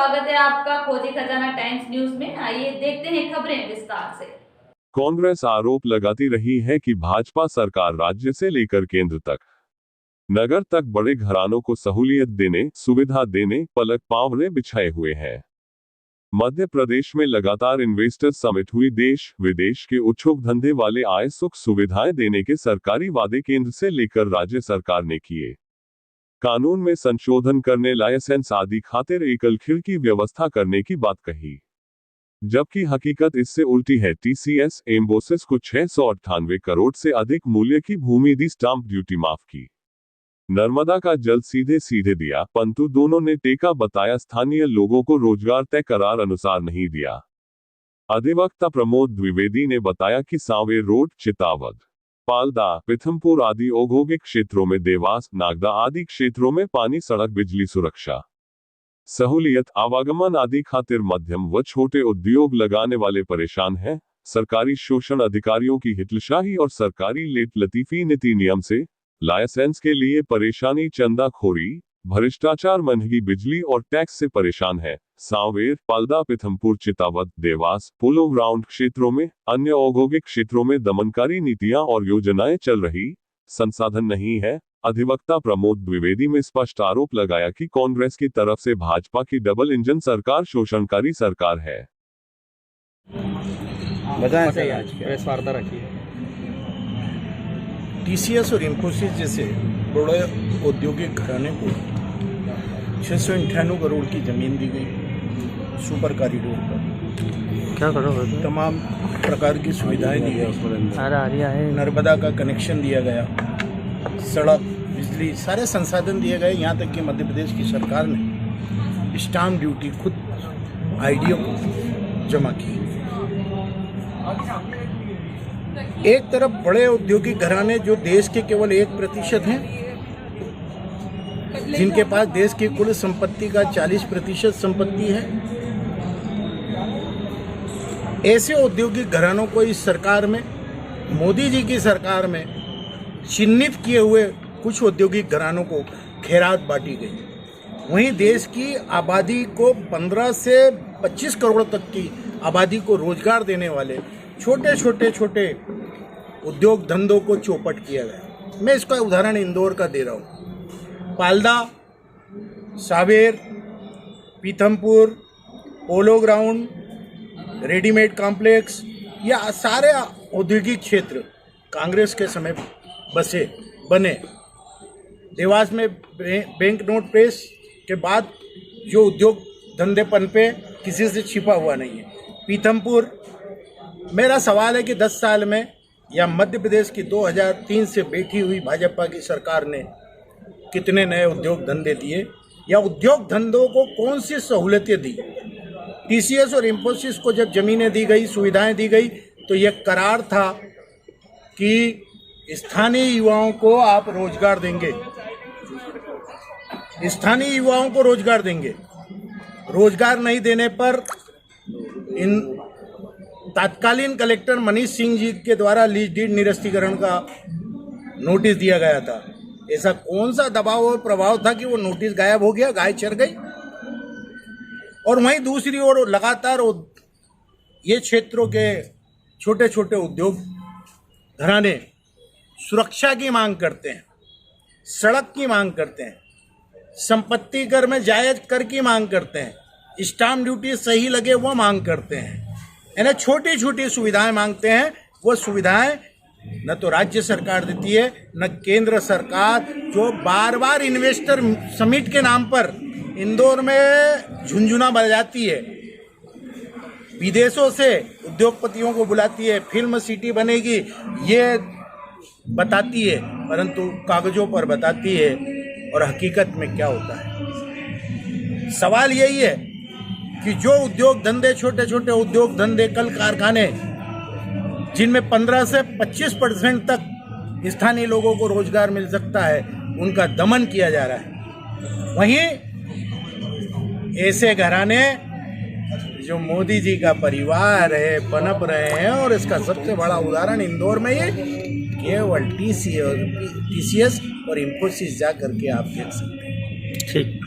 स्वागत है आपका खोजी खजाना टाइम्स न्यूज में। आइए देखते हैं खबरें विस्तार से। कांग्रेस आरोप लगाती रही है कि भाजपा सरकार राज्य से लेकर केंद्र तक, नगर तक बड़े घरानों को सहूलियत देने, सुविधा देने पलक पांवरे बिछाए हुए है। मध्य प्रदेश में लगातार इन्वेस्टर समिट हुई। देश विदेश के इच्छुक धंधे वाले आए, सुख सुविधाएं देने के सरकारी वादे केंद्र से लेकर राज्य सरकार ने किए। कानून में संशोधन करने, लाइसेंस आदि खातिर एकल खिड़की व्यवस्था करने की बात कही, जबकि हकीकत इससे उल्टी है। टीसीएस एम्बोसिस को 698 करोड़ से अधिक मूल्य की भूमि दी, स्टाम्प ड्यूटी माफ की, नर्मदा का जल सीधे सीधे दिया, परंतु दोनों ने टेका बताया। स्थानीय लोगों को रोजगार तय करार अनुसार नहीं दिया। अधिवक्ता प्रमोद द्विवेदी ने बताया कि सांवेर रोड, चितावद, पालदा, पीथमपुर आदि औद्योगिक क्षेत्रों में, देवास, नागदा आदि क्षेत्रों में पानी, सड़क, बिजली, सुरक्षा, सहूलियत, आवागमन आदि खातिर मध्यम व छोटे उद्योग लगाने वाले परेशान हैं। सरकारी शोषण, अधिकारियों की हितलशाही और सरकारी लेट लतीफी नीति नियम से लाइसेंस के लिए परेशानी, चंदाखोरी, भ्रष्टाचार, महंगी बिजली और टैक्स से परेशान है। सांवेर, पालदा, पीथमपुर, चितावद, देवास, पोलो ग्राउंड क्षेत्रों में, अन्य औद्योगिक क्षेत्रों में दमनकारी नीतियां और योजनाएं चल रही, संसाधन नहीं है। अधिवक्ता प्रमोद द्विवेदी में स्पष्ट आरोप लगाया कि कांग्रेस की तरफ से भाजपा की डबल इंजन सरकार शोषणकारी सरकार है। बताएं सही, आज प्रेस वार्ता रखी है। टीसीएस और इंफोसिस जैसे बड़े औद्योगिक घराने को 698 करोड़ की जमीन दी गई सुपर कॉरिडोर पर। क्या करोगे? तमाम प्रकार की सुविधाएं दी गई, नर्मदा का कनेक्शन दिया गया, सड़क, बिजली, सारे संसाधन दिए गए। यहाँ तक कि मध्य प्रदेश की सरकार ने स्टाम्प ड्यूटी खुद आईडीओ को जमा की। एक तरफ बड़े औद्योगिक घराने जो देश के केवल 1% हैं, जिनके पास देश की कुल संपत्ति का 40% संपत्ति है, ऐसे औद्योगिक घरानों को इस सरकार में, मोदी जी की सरकार में चिन्हित किए हुए कुछ औद्योगिक घरानों को खैरात बांटी गई। वहीं देश की आबादी को 15 से 25 करोड़ तक की आबादी को रोजगार देने वाले छोटे उद्योग धंधों को चौपट किया गया। मैं इसका उदाहरण इंदौर का दे रहा हूँ। Palda, Sanwer, Pithampur, polo ground, readymade complex, या सारे औद्योगिक क्षेत्र कांग्रेस के समय बने। देवास में बैंक नोट प्रेस के बाद जो उद्योग धंधे पनपे, किसी से छिपा हुआ नहीं है। पीथमपुर, मेरा सवाल है कि 10 साल में या मध्य प्रदेश की 2003 से बैठी हुई भाजपा की सरकार ने कितने नए उद्योग धंधे दिए, या उद्योग धंधों को कौन सी सहूलतें दी? टीसीएस और इंफोसिस को जब जमीनें दी गई, सुविधाएं दी गई, तो यह करार था कि स्थानीय युवाओं को आप रोजगार देंगे, स्थानीय युवाओं को रोजगार देंगे। रोजगार नहीं देने पर इन तत्कालीन कलेक्टर मनीष सिंह जी के द्वारा लीज डीड निरस्तीकरण का नोटिस दिया गया था। ऐसा कौन सा दबाव और प्रभाव था कि वो नोटिस गायब हो गया, गाय चर गई? और वहीं दूसरी ओर लगातार ये क्षेत्रों के छोटे उद्योग घराने सुरक्षा की मांग करते हैं, सड़क की मांग करते हैं, संपत्ति कर में जायज कर की मांग करते हैं, स्टाम्प ड्यूटी सही लगे वो मांग करते हैं, यानी छोटी सुविधाएं मांगते हैं। वो सुविधाएं न तो राज्य सरकार देती है, न केंद्र सरकार, जो बार इन्वेस्टर समिट के नाम पर इंदौर में झुंझुना बजाती है, विदेशों से उद्योगपतियों को बुलाती है, फिल्म सिटी बनेगी ये बताती है, परंतु कागजों पर बताती है, और हकीकत में क्या होता है? सवाल यही है कि जो उद्योग धंधे, छोटे उद्योग धंधे, कल कारखाने, जिनमें 15 से 25% तक स्थानीय लोगों को रोजगार मिल सकता है, उनका दमन किया जा रहा है। वहीं ऐसे घराने जो मोदी जी का परिवार है, पनप रहे हैं, और इसका सबसे बड़ा उदाहरण इंदौर में ये केवल टीसीएस और इंफोसिस जा करके आप देख सकते हैं। ठीक।